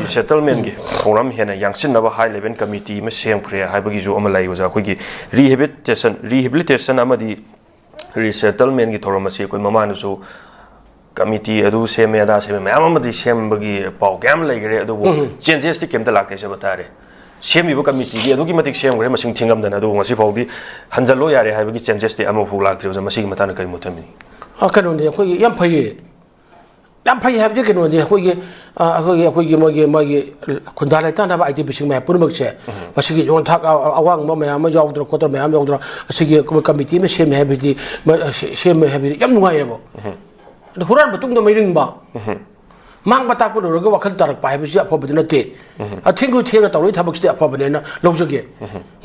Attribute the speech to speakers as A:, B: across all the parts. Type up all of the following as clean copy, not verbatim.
A: settlement gi program hena yangsin na ba high level committee ma sem khre hai bagi ju ama lai waja khoi gi rehabilitation amadi resettlement gi thoram ase koi mama nu su committee adu seme da seme ma amadi sem bagi pau gam lai gre adu changes ti kem ta lakte se batare semi ba committee gi adu gi matik sem gre masing thingam dan adu ngasi pau di hanjalo yare hai bagi changes ti ama fu lakte ja masing mata na kai muthami
B: kanu ne khoi yam phai have je kanu ne khoi gi magi khunda lai ta na ba IDP sing ma purmak che masigi jong thak awang ma ma ma yaw dro kotor ma yaw dro asigi committee me sem have di sem have yam nungai bo huran batung da mai ring ba mang bata ko ro ga wakhal tarak pa have si apho badna te a thingu thega tawri thabak sti apho bane na lojage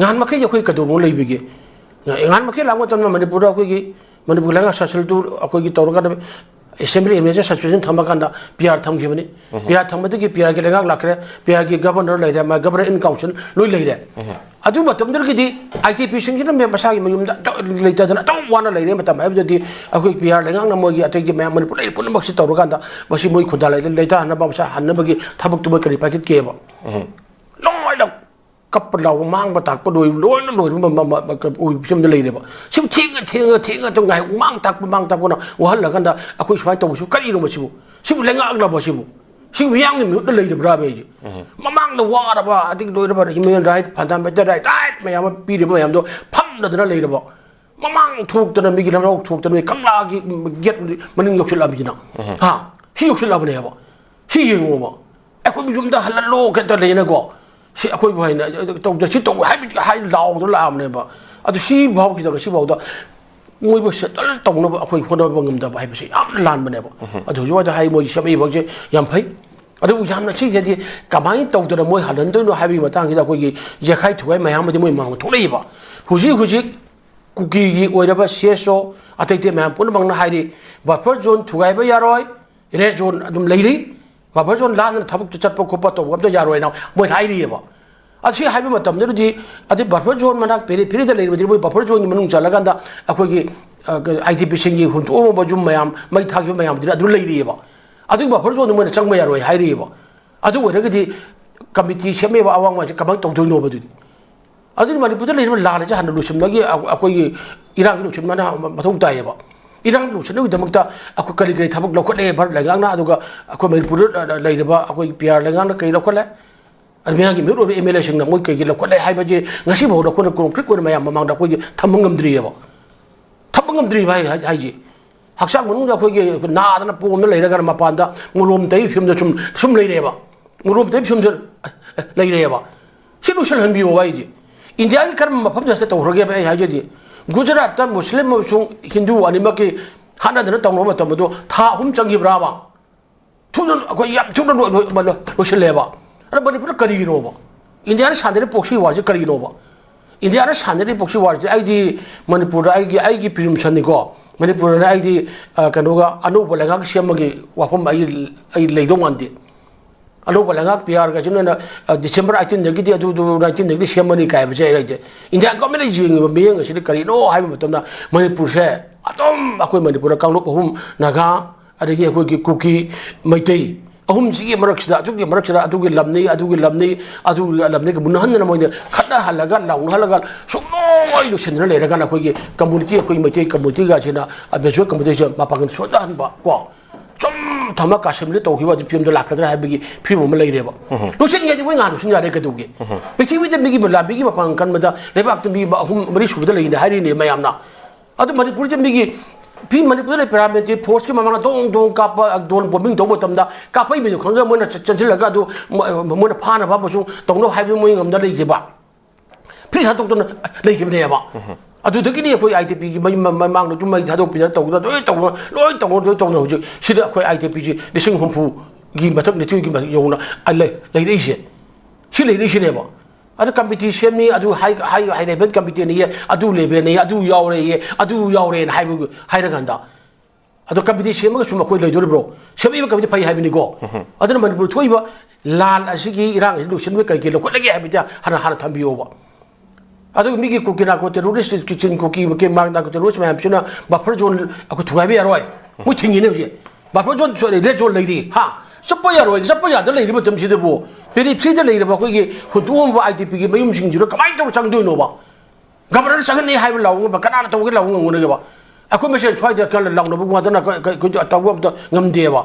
B: ngan ma khai khoi kadu mo lei bi ge ngan ma khai lang ton ma manipur ko gi manipur langa social tour akoi gi tawra ga assembly emergency situation thamakanda PR thamgibani PR thammadagi PR ge lenga lakre PR ge governor leida ma governor in council loi leide adu batam der gi ITP singina me basa gi mayum da leita dana taw wana leire matam abdi akoi PR lenga na mogi ategi me manipur lei pun maksi tawra ganda basi moi khoda leita na ba basa hanna bagi thabak tu kari pakit ke ba loi da kap law mang batak pa doi loi na loi ma ui sim de leire ba sim thinga to ngai mang tak na wahal la ganda akoi swai to su kari ro ma sibu sim lenga agla ba sibu sim yang mi de leire bra be ji mamang da wa ra ba adik doi ra ba human right phantam ba right mayam pi ri mayam do pham da leire ba mamang thuk da mi gi lam thuk da mi kamla gi get maning yok sil am ji na ha hi yok sil am ne ba hi yeng ba akoi mi jum da halal lo ke da leina go si akoi bai na to si to hai law to lam ne ba adu si bau ki da si bau da ngoi ba se tal tong na akoi khona ba ngam da bai ba si am lan ba ne ba adu jo da hai moi se mai ba je yam phai adu yam na si je di kamai to da moi halan do no hai bi ma tang ki da koi gi je khai thuai mayam ma moi mang to lei ba huji ku ki gi oi da ba se so atai te mayam pun bang na hai ri ba for zone thuai ba yaroi re zone adum lei ri buffer zone lan na thabuk chat pa khopa to gam to yaroi na moi thai ri ba asi hai ba tam de di adi buffer zone manak peri da lei ba buffer zone manung chala ganda akoi gi IDP sing gi hun to ba jum mayam mai thak gi mayam adu lei ri ba adu buffer zone moi chang ma yaroi hai ri ba adu oi ra gi committee seme ba awang ma kamang to do no ba du adu mani pu de lei la la ja han lu sim ma gi akoi gi irang lu sim ma na mathong tai ba irang lu sim ni damak ta akoi kali kali thabuk lo khot le bar la gang na adu ga akoi mai pu lei ba akoi PR la gang na kai lo khot le armia gi mi ro MLA sing na moi kai gi lo khot le hai ba je ngasi bo da ko conflict ko ma yam mamang da koi gi thamangam dri ba thamangam dri ba hai ji haksang mun da koi gi na da na pu na lei ra ga ma pan da ngulom tai phim da sum lei re ba ngulom tai phim lei re ba si lu sel han bi wa ji India ki karma pham ja ta ho ge ba hai ji Gujarat ta Muslim sung Hindu anima ki hana da tong no ta do tha hum chang gi bra ba thu no ko yap thu no lo sel le ba ara bani pura kari no ba India ra sandre poksi wa ji kari no ba India ra sandre poksi wa ji ai di Manipur ai gi prim san ni ko Manipur na ai di kanu ga anu ba la ga siam gi wa pham ai lei do man di alo ba la ga PR ga jun na December 18 gi di adu 19 gi siam ni kai ba je ai de India government ji ngi ba me ngi si kari no hai ma tam na Manipur se atom akoi Manipur kang lo hum naga adagi akoi gi kuki maitai ahum ji marak sida adu gi lamni ga munhan na moine khada halaga laung halaga sumno oi lu sen le ga na koi gi community akoi maitai community ga chena abejo community ma pangan sodan ba ko chom thama kasim le to hi wa pim do lakadra ha bigi phim mo lai re ba lu sen ge ji wai nga lu sen ya re ka du ge bigi wi de bigi la bigi ma pang kan ma da le ba tu bi ba ahum mari su da lai ne hari ne mayam na adu Manipur jam bigi pi Manipur le paramilitary force ki mamang dong ka pa don bombing to botam da ka pai bi khang ga mo na chanchil la ga du mo na pha na ba su tong no hai bi mo ngam da lai je ba phi sa tok to lai ki ne ba adu de ki ni ko ITP gi mang no tu mai tha do pi to da loi to no ji si da ko ITP ji de sing hum phu gi mathak ni tu gi ma yo na lai dei she si lai dei she ne ba adu competition ni adu high level competition ni adu level ni adu yaw re hai bu hai ra ganda adu competition ma sum ko lai do bro semi ba competition phai hai bi ni go adu man bu thoi ba lan asigi irang lu sin we kai ge lo ko lagi hai bi ja hana tham bi yo ba adu mi gi ko kina ko terrorist kitchen ko ki ke mag da ko terrorist ma amsina buffer zone ko thuai bi aroi mu thingi ne je buffer zone so le zone lai di ha ꯆꯠꯄ ꯌꯥꯔꯣꯏ ꯆꯠꯄ ꯌꯥꯗ ꯂꯩꯔꯤꯕ ꯃꯇꯝꯁꯤꯗꯕꯨ ꯕꯦꯅꯤꯐꯤꯠꯇ ꯂꯩꯔꯤꯕ ꯑꯩꯈꯣꯏꯒꯤ ꯍꯨꯟꯇꯣꯛꯑꯝꯕ IDPꯒꯤ ꯃꯌꯨꯝꯁꯤꯡꯁꯤꯗ ꯀꯃꯥꯏꯅ ꯇꯧꯔ ꯆꯪꯗꯣꯏꯅꯣꯕ governor ꯆꯪꯍꯟꯅꯤ ꯍꯥꯏꯕ ꯂꯥꯎꯕ ꯀꯅꯥꯅ ꯇꯧꯒꯦ ꯂꯥꯎꯕ ꯉꯝꯒꯅꯤꯕ ꯑꯩꯈꯣꯏ ꯃꯁꯦꯟ ꯁ꯭ꯋꯥꯏꯗ ꯂꯥꯎꯅꯕ ꯉꯥꯛꯇꯅ ꯇꯧꯕ ꯑꯝꯇ ꯉꯝꯗꯦꯕ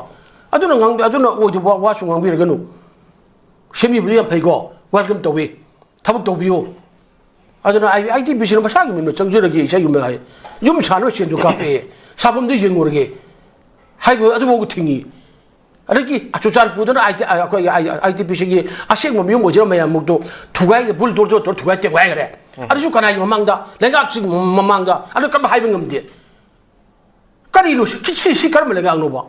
B: ꯑꯗꯨꯅ ꯑꯣꯏꯗꯕ ꯋꯥꯁꯨ ꯉꯥꯡꯕꯤꯔꯒꯅꯨ ꯁꯦꯝꯕꯤꯕꯗꯤ ꯌꯥꯝ ꯐꯩꯀꯣ ꯋꯦꯜꯀꯝ ꯇꯧꯋꯤ ꯊꯕꯛ ꯇꯧꯕꯤꯌꯨ ꯑꯗꯨꯅ IDPꯁꯤꯅ ꯃꯁꯥꯒꯤ ꯃꯤꯡꯗ ꯆꯪꯖꯔꯒꯦ ꯏꯁꯩꯒꯨꯝꯕ ꯍꯥꯏ ꯌꯨꯝ ꯁꯥꯅꯕ ꯁꯦꯟꯁꯨ ꯀꯥꯞꯄꯛꯑꯦ ꯁꯥꯐꯝꯗꯨ ꯌꯦꯡꯉꯨꯔꯒꯦ ꯍꯥꯏꯕ ꯑꯗꯨꯐꯥꯎꯕ ꯊꯤꯡꯉꯤ ꯑꯗꯒꯤ ꯆꯨꯔꯆꯥꯟꯄꯨꯔꯗꯅ ꯑꯩꯈꯣꯏꯒꯤ IDPꯁꯤꯡꯒꯤ ꯑꯁꯦꯡꯕ ꯃꯌꯨꯝ ꯑꯣꯏꯖꯔ ꯃꯌꯥꯝꯃꯨꯛꯇꯣ ꯊꯨꯒꯥꯏ ꯕꯨꯜꯗꯣꯖꯔ ꯇꯧꯔ ꯊꯨꯒꯥꯏ ꯇꯦꯛꯒꯥꯏꯈ꯭ꯔꯦ ꯑꯗꯨꯁꯨ ꯀꯅꯥꯒꯤ ꯃꯃꯥꯡꯗ ꯂꯩꯉꯥꯛꯁꯤꯡ ꯃꯃꯥꯡꯗ ꯑꯗꯨ ꯀꯔꯝꯕ ꯍꯥꯏꯕ ꯉꯝꯗꯦ ꯀꯔꯤꯅꯣ ꯁꯤ ꯀꯔꯝꯕ ꯂꯩꯉꯥꯛꯅꯣꯕ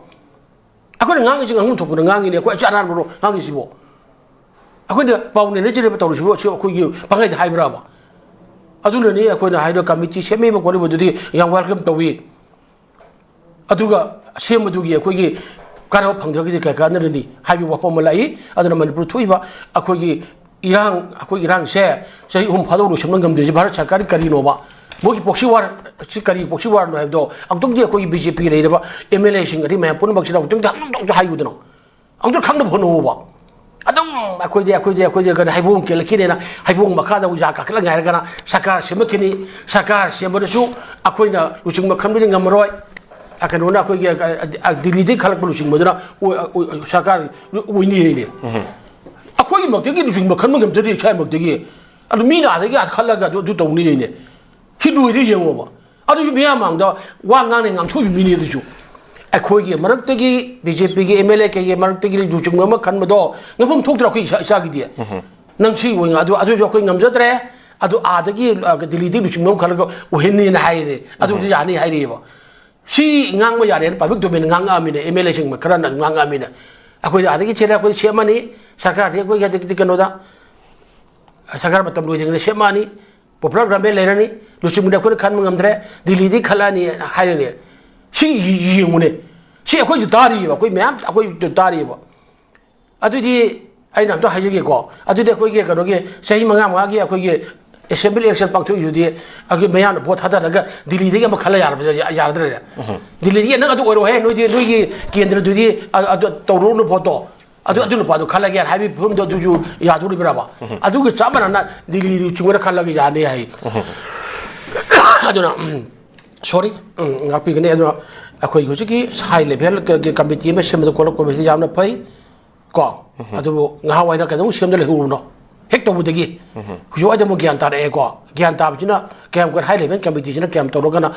B: ꯑꯩꯈꯣꯏꯅ ꯉꯥꯡꯉꯤꯁꯤ ꯉꯥꯡꯐꯝ ꯊꯣꯛꯄꯗ ꯉꯥꯡꯉꯤꯅꯦ ꯑꯩꯈꯣꯏ ꯑꯔꯥꯟꯕꯔꯣ ꯉꯥꯡꯉꯤꯁꯤꯕꯣ ꯑꯩꯈꯣꯏꯅ ꯄꯥꯎ ꯅꯦꯅꯖꯔꯤꯕ ꯇꯧꯔꯤꯁꯤꯕꯨ ꯑꯩꯈꯣꯏꯒꯤ ꯄꯥꯡꯒꯩꯗ ꯍꯥꯏꯕ꯭ꯔꯥꯕ ꯑꯗꯨꯅꯅꯤ ꯑꯩꯈꯣꯏꯅ ꯍꯥꯏꯗꯣ ꯀꯃꯤꯇꯤ ꯁꯦꯝꯃꯤꯕ ꯈꯣꯠꯂꯤꯕꯗꯨꯗꯤ ꯌꯥꯝ ꯋꯦꯜꯀꯝ ꯇꯧꯋꯤ ꯑꯗꯨꯒ ꯁꯦꯝꯕꯗꯨꯒꯤ ꯑꯩꯈꯣꯏꯒꯤ ꯀꯥꯟꯅꯕ ꯐꯪꯗ꯭ꯔꯒꯗꯤ ꯀꯩ ꯀꯥꯟꯅꯔꯅꯤ ꯍꯥꯏꯕ ꯋꯥꯐꯝ ꯑꯃ ꯂꯥꯛꯏ ꯑꯗꯨꯅ ꯃꯅꯤꯄꯨꯔ ꯊꯣꯛꯏꯕ ꯑꯩꯈꯣꯏꯒꯤ ꯏꯔꯥꯡꯁꯦ ꯆꯍꯤ 3 ꯐꯥꯗꯣꯛ ꯂꯣꯏꯁꯤꯟꯕ ꯉꯝꯗ꯭ꯔꯤꯁꯤ ꯚꯥꯔꯠ ꯁꯔꯀꯥꯔ ꯀꯔꯤꯅꯣꯕ ꯃꯣꯏꯒꯤ ꯄꯣꯛꯁꯤ ꯋꯥꯔ ꯁꯤ ꯀꯔꯤ ꯄꯣꯛꯁꯤ ꯋꯥꯔꯅꯣ ꯍꯥꯏꯕꯗꯣ ꯑꯃꯨꯛꯇꯪꯗꯤ ꯑꯩꯈꯣꯏꯒꯤ BJP ꯂꯩꯔꯤꯕ MLAꯁꯤꯡ ꯑꯗꯩ ꯃꯌꯥꯝ ꯄꯨꯝꯅꯃꯛꯁꯤꯗ ꯑꯃꯨꯛꯇꯪꯗꯤ ꯑꯃꯨꯛꯇꯪ ꯍꯥꯏꯌꯨꯗꯅ ꯑꯃꯨꯛꯇꯪ ꯈꯪꯅꯕ ꯍꯣꯠꯅꯧꯕ ꯑꯗꯨꯝ ꯑꯩꯈꯣꯏꯗꯤ ꯍꯩꯕꯣꯡ ꯀꯦꯜꯂꯛꯈꯤꯅꯦꯅ ꯍꯩꯕꯣꯡ ꯃꯈꯥꯗ ꯎꯖꯥ ꯀꯥꯈꯠꯂ ꯉꯥꯏꯔꯒꯅ ꯁꯔꯀꯥꯔ ꯁꯦꯝꯃꯛꯈꯤꯅꯤ ꯁꯔꯀꯥꯔ ꯁꯦꯝꯕꯗꯁꯨ ꯑꯩꯈꯣꯏꯅ ꯂꯨꯆꯤꯡꯕ ꯈꯟꯕꯗꯤ ꯉꯝꯃꯔꯣꯏ ꯀꯩꯅꯣꯅ ꯑꯩꯈꯣꯏꯒꯤ ꯗꯤꯜꯂꯤꯗꯒꯤ ꯈꯜꯂꯛꯄ ꯂꯨꯆꯤꯡꯕꯗꯨꯅ ꯁꯔꯀꯥꯔ ꯑꯣꯏꯅꯤꯌꯦꯅꯦ ꯑꯩꯈꯣꯏꯒꯤꯃꯛꯇꯒꯤ ꯂꯨꯆꯤꯡꯕ ꯈꯟꯕ ꯉꯝꯖꯔꯤ ꯏꯁꯥꯃꯛꯇꯒꯤ ꯑꯗꯨ ꯃꯤꯅ ꯑꯗꯒꯤ ꯈꯜꯂꯒ ꯑꯗꯨ ꯇꯧꯅꯤꯌꯦꯅꯦ ꯁꯤ ꯂꯣꯏꯔꯦ ꯌꯦꯡꯉꯣꯕ ꯑꯗꯨꯁꯨ ꯃꯤꯌꯥꯝ ꯃꯥꯡꯗ ꯋꯥ ꯉꯥꯡꯅ ꯉꯥꯡꯊꯣꯛꯏꯕ ꯃꯤꯅꯤ ꯑꯗꯨꯁꯨ ꯑꯩꯈꯣꯏꯒꯤ ꯃꯔꯛꯇꯒꯤ BJPꯒꯤ MLA ꯀꯩꯒꯤ ꯃꯔꯛꯇꯒꯤ ꯂꯨꯆꯤꯡꯕ ꯑꯃ ꯈꯟꯕꯗꯣ ꯉꯝꯐꯝ ꯊꯣꯛꯇ꯭ꯔꯥ ꯑꯩꯈꯣꯏ ꯏꯁꯥꯒꯤꯗꯤ ꯅꯪ ꯁꯤ ꯑꯣꯏ ꯑꯗꯨꯁꯨ ꯑꯩꯈꯣꯏ ꯉꯝꯖꯗ꯭ꯔꯦ ꯑꯗꯨ ꯑꯥꯗꯒꯤ ꯗꯤꯜꯂꯤꯗꯒꯤ ꯂꯨꯆꯤꯡꯕ ꯑꯃ ꯈꯜꯂꯒ ꯑꯣꯏꯍꯟꯅꯤꯅ ꯍꯥꯏꯔꯦ ꯑꯗꯨꯗꯤ ꯌꯥꯅꯤ ꯍꯥꯏꯔꯤꯑꯕ ꯁꯤ ꯉꯥꯡꯕ ꯌꯥꯔꯦꯅ ꯄꯥꯕ꯭ꯂꯤꯛ ꯗꯣꯃꯦꯟ ꯉꯥꯡꯉꯛꯑꯃꯤꯅ MLAꯁꯤꯡ ꯈꯔꯅ ꯉꯥꯡꯉꯛꯑꯃꯤꯅ ꯑꯩꯈꯣꯏꯗ ꯑꯗꯒꯤ ꯆꯦꯜꯂꯦ ꯑꯩꯈꯣꯏ ꯁꯦꯝꯃꯅꯤ ꯁꯔꯀꯥꯔꯗꯤ ꯑꯩꯈꯣꯏꯒꯤ ꯍꯧꯖꯤꯛꯇꯤ ꯀꯩꯅꯣꯗ ꯁꯔꯀꯥꯔ ꯃꯇꯝ ꯂꯣꯏꯗ꯭ꯔꯤꯉꯩꯗ ꯁꯦꯝꯃꯛꯑꯅꯤ ꯄꯣꯄꯨꯂꯔ ꯒꯚꯔꯟꯃꯦꯟ ꯂꯩꯔꯅꯤ ꯂꯨꯆꯤꯡꯕꯗ ꯑꯩꯈꯣꯏꯅ ꯈꯟꯕ ꯉꯝꯗ꯭ꯔꯦ ꯗꯤꯜꯂꯤꯗꯒꯤ ꯈꯜꯂꯛꯑꯅꯤ ꯍꯥꯏꯔꯅꯤ ꯁꯤ ꯌꯦꯡꯉꯨꯅꯦ ꯁꯤ ꯑꯩꯈꯣꯏꯁꯨ ꯇꯥꯔꯤꯑꯕ ꯑꯩꯈꯣꯏ ꯃꯌꯥꯝ ꯑꯩꯈꯣꯏ ꯇꯥꯔꯤꯑꯕ ꯑꯗꯨꯗꯤ ꯑꯩꯅ ꯑꯝꯇ ꯍꯥꯏꯖꯒꯦꯀꯣ ꯑꯗꯨꯗꯤ ꯑꯩꯈꯣꯏꯒꯤ ꯀꯩꯅꯣꯒꯤ ꯆꯍꯤ 5 ꯑꯩꯈꯣꯏꯒꯤ ꯑꯦꯁꯦꯝꯕ꯭ꯂꯤ ꯏꯂꯦꯛꯁꯟ ꯄꯥꯡꯊꯣꯛꯏꯗꯨꯗꯤ ꯑꯩꯈꯣꯏ ꯃꯌꯥꯝꯅ ꯚꯣꯠ ꯊꯥꯗꯔꯒ ꯗꯤꯜꯂꯤꯗꯒꯤ ꯑꯃ ꯈꯜꯂ ꯌꯥꯔꯗ꯭ꯔꯦ ꯗꯤꯜꯂꯤꯗꯒꯤ ꯅꯪ ꯑꯗꯨ ꯑꯣꯏꯔꯣꯍꯦ ꯅꯣꯏꯒꯤ ꯀꯦꯟꯗ꯭ꯔꯗꯨꯗꯤ ꯇꯧꯔꯨꯅꯨ ꯚꯣꯠꯇꯣ ꯑꯗꯨ ꯅꯨꯄꯥꯗꯣ ꯈꯜꯂꯒꯦ ꯍꯥꯏꯕꯒꯤ ꯐꯤꯕꯝꯗꯣ ꯑꯗꯨꯁꯨ ꯌꯥꯗꯣꯔꯤꯕ꯭ꯔꯕ ꯑꯗꯨꯒ ꯆꯞ ꯃꯥꯟꯅꯅ ꯗꯤꯜꯂꯤꯗꯨ ꯆꯤꯡꯕꯗ ꯈꯜꯂꯒ ꯌꯥꯅꯤ ꯍꯥꯏ ꯑꯗꯨꯅ ꯁꯣꯔꯤ ꯉꯥꯛꯄꯤꯒꯅꯤ ꯑꯗꯨꯅ ꯑꯩꯈꯣꯏꯒꯤ ꯍꯧꯖꯤꯛꯀꯤ ꯍꯥꯏ ꯂꯦꯚꯦꯜꯒꯤ ꯀꯃꯤꯇꯤ ꯑꯃ ꯁꯦꯝꯕꯗ ꯈꯣꯠꯂꯛꯄꯁꯤ ꯌꯥꯝꯅ ꯐꯩ ꯀꯣ ꯑꯗꯨꯕꯨ ꯉꯍꯥꯟꯋꯥꯏꯅ ꯀꯩꯗꯧ ꯁꯦꯝꯗ ꯂꯩꯍꯧꯔꯨꯅꯣ ꯍꯦꯛ ꯇꯧꯕꯗꯒꯤ ꯍꯧꯖꯤꯛꯋꯥꯏꯗ ꯑꯃꯨꯛ ꯒ꯭ꯌꯥꯟ ꯇꯥꯔꯛꯑꯦꯀꯣ ꯒ꯭ꯌꯥꯟ ꯇꯥꯕꯁꯤꯅ ꯀꯌꯥꯝ ꯍꯥꯏ ꯂꯦꯚꯦꯜ ꯀꯃꯤꯇꯤꯁꯤ나 ꯀꯌꯥꯝ ꯇꯧꯔꯒꯅ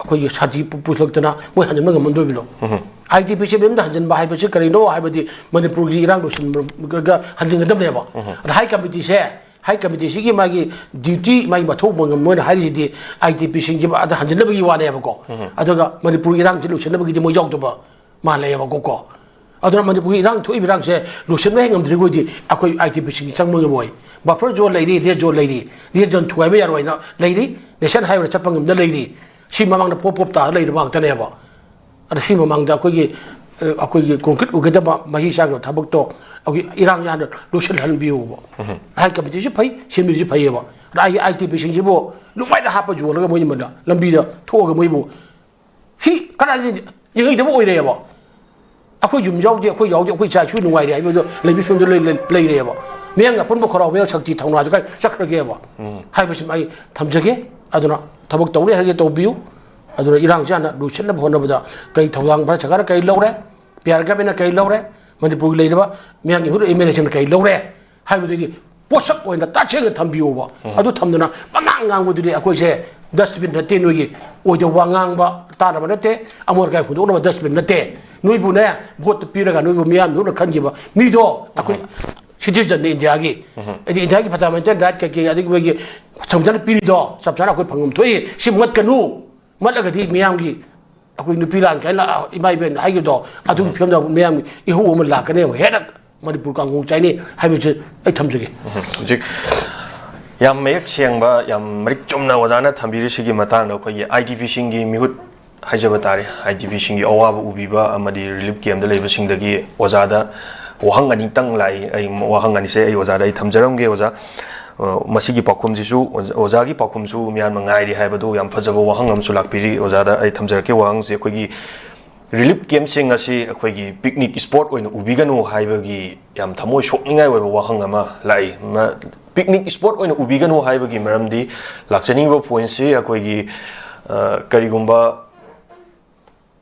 B: ꯑꯩꯈꯣꯏꯒꯤ ꯁꯥꯟꯇꯤ ꯄꯨꯊꯣꯛꯇꯅ ꯃꯣꯏ ꯍꯟꯖꯤꯟꯕ ꯉꯝꯃꯟꯗꯣꯏꯕꯅꯣ IDPꯁꯤ ꯃꯌꯨꯝꯗ ꯍꯟꯖꯤꯟꯕ ꯍꯥꯏꯕꯁꯤ ꯀꯔꯤꯅꯣ ꯍꯥꯏꯕꯗꯤ ꯃꯅꯤꯄꯨꯔꯒꯤ ꯏꯔꯥꯡ ꯂꯣꯏꯁꯤꯟꯕꯒ ꯍꯟꯖꯤꯟꯒꯗꯕꯅꯦꯕ ꯑꯗ ꯍꯥꯏ ꯀꯃꯤꯇꯤꯁꯤꯒꯤ ꯃꯥꯒꯤ ꯗ꯭ꯌꯨꯇꯤ ꯃꯥꯒꯤ ꯃꯊꯧ ꯃꯣꯏꯅ ꯍꯥꯏꯔꯤꯁꯤꯗꯤ IDPꯁꯤꯡꯁꯤ ꯑꯗ ꯍꯟꯖꯤꯟꯅꯕꯒꯤ ꯋꯥꯅꯦꯕꯀꯣ ꯑꯗꯨꯒ ꯃꯅꯤꯄꯨꯔꯒꯤ ꯏꯔꯥꯡꯁꯤ ꯂꯣꯏꯁꯤꯟꯅꯕꯒꯤꯗꯤ ꯃꯣꯏ ꯌꯥꯎꯗꯕ ꯃꯥꯜꯂꯦꯕꯀꯣ ꯑꯗꯨꯅ ꯃꯅꯤꯄꯨꯔꯒꯤ ꯏꯔꯥꯡ ꯊꯣꯛꯏꯕ ꯏꯔꯥꯡꯁꯦ ꯂꯣꯏꯁꯤꯟꯕ ꯍꯦꯛ ꯉꯝꯗ꯭ꯔꯤꯈꯣꯏꯗꯤ ꯑꯩꯈꯣꯏ IDPꯁꯤꯡꯁꯤ ꯆꯪꯕ ꯉꯝꯃꯣꯏ ꯕꯐꯔ ꯖꯣꯟ ꯂꯩꯔꯤ ꯔꯦꯗ ꯖꯣꯟ ꯂꯩꯔꯤ ꯔꯦꯗ ꯖꯣꯟ ꯊꯨꯒꯥꯏꯕ ꯌꯥꯔꯣꯏꯅ ꯂꯩꯔꯤ ꯅꯦꯁꯟ ꯍꯥꯏꯋꯦꯗ ꯆꯠꯄ ꯉꯝꯗ ꯂꯩꯔꯤ ꯁꯤ ꯃꯃꯥꯡꯗ ꯄꯣꯞ ꯇꯥꯔ ꯂꯩꯔꯤꯕ ꯉꯥꯛꯇꯅꯦꯕ ꯑꯗ ꯁꯤ ꯃꯃꯥꯡꯗ ꯑꯩꯈꯣꯏꯒꯤ ꯀꯣꯟꯀ꯭ꯔꯤꯠ ꯑꯣꯏꯒꯗꯕ ꯃꯍꯤ ꯆꯥꯡꯕ ꯊꯕꯛꯇꯣ ꯑꯩꯈꯣꯏ ꯏꯔꯥꯡꯁꯦ ꯍꯥꯟꯅ ꯂꯣꯏꯁꯤꯜꯍꯟꯕꯤꯌꯨꯕ ꯍꯥꯏ ꯀꯃꯤꯇꯤꯁꯤ ꯐꯩ ꯁꯦꯝꯕꯤꯔꯤꯁꯤ ꯐꯩꯌꯦꯕ ꯑꯗ IDPꯁꯤꯡꯁꯤꯕꯨ ꯂꯨꯃꯥꯏꯅ ꯍꯥꯞꯄ ꯌꯣꯜꯂꯒ ꯃꯣꯏ ꯂꯝꯕꯤꯗ ꯊꯣꯛꯑꯒ ꯃꯣꯏꯕꯨ ꯁꯤ ꯀꯗꯥꯏꯗ ꯌꯦꯡꯍꯩꯗꯕ ꯑꯣꯏꯔꯦꯕ ꯑꯩꯈꯣꯏ ꯌꯨꯝ ꯌꯥꯎꯗꯦ ꯑꯩꯈꯣꯏ ꯌꯥꯎꯗꯦ ꯑꯩꯈꯣꯏ ꯏꯆꯥ ꯏꯁꯨ ꯅꯨꯡꯉꯥꯏꯔꯦ ꯍꯥꯏꯕꯗꯣ ꯂꯩꯕꯤ ꯐꯤꯕꯝꯗ ꯂꯩꯔꯦꯕ ꯃꯤꯌꯥꯝꯒꯤ ꯑꯄꯨꯟꯕ ꯈꯣꯔꯥꯎ ꯃꯌꯥꯝ ꯁꯛꯇꯤ ꯊꯧꯅꯥꯁꯨ ꯀꯥꯏ ꯆꯠꯈ꯭ꯔꯒꯦꯕ ꯍꯥꯏꯕꯁꯤ ꯑꯩ ꯊꯝꯖꯒꯦ ꯑꯗꯨꯅ ꯊꯕꯛ ꯇꯧꯔꯦ ꯍꯥꯏꯔꯒ ꯇꯧꯕꯤꯌꯨ ꯑꯗꯨꯅ ꯏꯔꯥꯡꯁꯤ ꯍꯥꯟꯅ ꯂꯣꯏꯁꯤꯟꯅꯕ ꯍꯣꯠꯅꯕꯗ ꯀꯩ ꯊꯧꯗꯥꯡ ꯚꯥꯔꯠ ꯁꯔꯀꯥꯔꯅ ꯀꯩ ꯂꯧꯔꯦ PR ꯒꯚꯔꯟꯃꯦꯟꯠꯅ ꯀꯩ ꯂꯧꯔꯦ ꯃꯅꯤꯄꯨꯔꯒꯤ ꯂꯩꯔꯤꯕ ꯃꯤꯌꯥꯝꯒꯤ ꯃꯤꯍꯨꯠ MLAꯁꯤꯡꯅ ꯀꯩ ꯂꯧꯔꯦ ꯍꯥꯏꯕꯗꯨꯗꯤ ꯄꯣꯠꯁꯛ ꯑꯣꯏꯅ ꯇꯥꯛꯁꯦꯡꯅ ꯊꯝꯕꯤꯌꯨꯕ ꯑꯗꯨ ꯊꯝꯗꯅ ꯃꯉꯥꯡ ꯉꯥꯡꯕꯗꯨꯗꯤ ꯑꯩꯈꯣꯏꯁꯦ ꯗꯁꯕꯤꯟ ꯅꯠꯇꯦ ꯅꯣꯏꯒꯤ ꯑꯣꯏꯗꯧꯕ ꯉꯥꯡꯕ ꯇꯥꯅꯕ ꯅꯠꯇꯦ ꯑꯃꯣꯠ ꯑꯀꯥꯏ ꯍꯨꯟꯗꯣꯛꯅꯕ ꯗꯁꯕꯤꯟ ꯅꯠꯇꯦ ꯅꯣꯏꯕꯨꯅꯦ ꯚꯣꯠꯇꯨ ꯄꯤꯔꯒ ꯅꯣꯏꯕꯨ ꯃꯤꯌꯥꯝ ꯃꯤꯍꯨꯠꯅ ꯈꯟꯈꯤꯕ ꯃꯤꯗꯣ ꯑꯩꯈꯣꯏ ꯁꯤꯇꯤꯖꯟꯅꯤ ꯏꯟꯗꯤꯌꯥꯒꯤ ꯍꯥꯏꯗꯤ ꯏꯟꯗꯤꯌꯥꯒꯤ ꯐꯟꯗꯥꯃꯦꯟꯇꯦꯜ ꯔꯥꯏꯠ ꯀꯩꯀꯩ ꯑꯗꯒꯤ ꯃꯣꯏꯒꯤ ꯁꯪꯕꯤꯙꯥꯟꯅ ꯄꯤꯔꯤꯗꯣ ꯆꯞ ꯆꯥꯅ ꯑꯩꯈꯣꯏ ꯐꯪꯐꯝ ꯊꯣꯛꯏ ꯁꯤ ꯃꯠꯀꯅꯨ ꯃꯠꯂꯒꯗꯤ ꯃꯤꯌꯥꯝꯒꯤ ꯑꯩꯈꯣꯏ ꯅꯨꯄꯤ ꯂꯥꯟ ꯀꯥꯏꯅ ꯏꯃꯥ ꯏꯕꯦꯟ ꯍꯥꯏꯈꯤꯕꯗꯣ ꯑꯗꯨꯒꯤ ꯐꯤꯕꯝꯗ ꯃꯤꯌꯥꯝꯒꯤ ꯏꯍꯧ ꯑꯃ ꯂꯥꯛꯀꯅꯦꯕ ꯍꯦꯟꯅ ꯃꯅꯤꯄꯨꯔ ꯀꯥꯡꯒꯣꯡ ꯆꯥꯏꯅꯤ ꯍꯥꯏꯕꯁꯤ ꯑꯩ ꯊꯝꯖꯒꯦ
A: ꯍꯧꯖꯤꯛ ꯌꯥꯝ ꯃꯌꯦꯛ ꯁꯦꯡꯕ ꯌꯥꯝ ꯃꯔꯤꯛ ꯆꯨꯝꯅ ꯑꯣꯖꯥꯅ ꯊꯝꯕꯤꯔꯤꯁꯤꯒꯤ ꯃꯇꯥꯡꯗ ꯑꯩꯈꯣꯏꯒꯤ IDPꯁꯤꯡꯒꯤ ꯃꯤꯍꯨꯠ ꯍꯥꯏꯖꯕ ꯇꯥꯔꯦ IDPꯁꯤꯡꯒꯤ ꯑꯋꯥꯕ ꯎꯕꯤꯕ ꯑꯃꯗꯤ ꯔꯤꯂꯤꯐ ꯀꯦꯝꯞꯗ ꯂꯩꯕꯁꯤꯡꯗꯒꯤ ꯑꯣꯖꯥꯗ ꯋꯥꯍꯪ ꯑꯅꯤꯇꯪ ꯂꯥꯛꯏ ꯑꯩ ꯋꯥꯍꯪ ꯑꯅꯤꯁꯦ ꯑꯩ ꯑꯣꯖꯥꯗ ꯑꯩ ꯊꯝꯖꯔꯝꯒꯦ ꯑꯣꯖꯥ ꯃꯁꯤꯒꯤ ꯄꯥꯎꯈꯨꯝꯁꯤꯁꯨ ꯑꯣꯖꯥꯒꯤ ꯄꯥꯎꯈꯨꯝꯁꯨ ꯃꯤꯌꯥꯝꯅ ꯉꯥꯏꯔꯤ ꯍꯥꯏꯕꯗꯨ ꯌꯥꯝ ꯐꯖꯕ ꯋꯥꯍꯪ ꯑꯃꯁꯨ ꯂꯥꯛꯄꯤꯔꯤ ꯑꯣꯖꯥꯗ ꯑꯩ ꯊꯝꯖꯔꯛꯀꯦ ꯋꯥꯍꯪꯁꯦ ꯑꯩꯈꯣꯏꯒꯤ ꯔꯤꯂꯤꯞ ꯀꯦꯝꯞꯁꯤꯡ ꯑꯁꯤ ꯑꯩꯈꯣꯏꯒꯤ ꯄꯤꯛꯅꯤꯛ ꯁ꯭ꯄꯣꯠ ꯑꯣꯏꯅ ꯎꯕꯤꯒꯅꯨ ꯍꯥꯏꯕꯒꯤ ꯌꯥꯝ ꯊꯃꯣꯏ ꯁꯣꯛꯅꯤꯡꯉꯥꯏ ꯑꯣꯏꯕ ꯋꯥꯍꯪ ꯑꯃ ꯂꯥꯛꯏ ꯄꯤꯛꯅꯤꯛ ꯁ꯭ꯄꯣꯠ ꯑꯣꯏꯅ ꯎꯕꯤꯒꯅꯨ ꯍꯥꯏꯕꯒꯤ ꯃꯔꯝꯗꯤ ꯂꯥꯛꯆꯅꯤꯡꯕ ꯄꯣꯏꯟꯠꯁꯤ ꯑꯩꯈꯣꯏꯒꯤ ꯀꯔꯤꯒꯨꯝꯕ